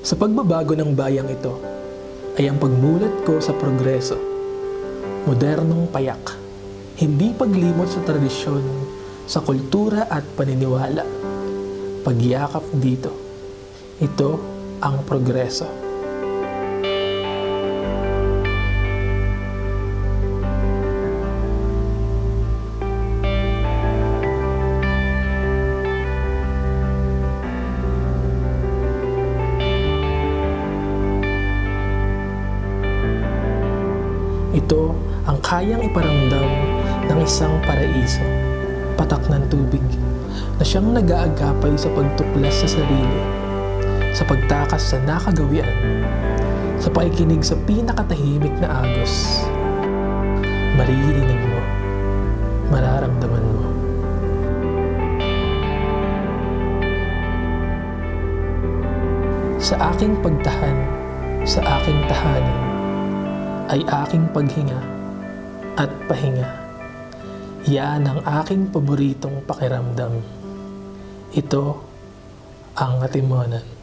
Sa pagbabago ng bayang ito ay ang pagmulat ko sa progreso, modernong payak, hindi paglimot sa tradisyon, sa kultura at paniniwala. Pagyakap dito, ito ang progreso. Ito ang kayang iparamdam ng isang paraiso, patak ng tubig, na siyang nag-aagapay sa pagtuklas sa sarili, sa pagtakas sa nakagawian, sa pakikinig sa pinakatahimik na agos. Maririnig mo, mararamdaman mo. Sa aking pagtahan, sa aking tahanan, ay aking paghinga at pahinga. Yan ang aking paboritong pakiramdam. Ito ang Atimonan.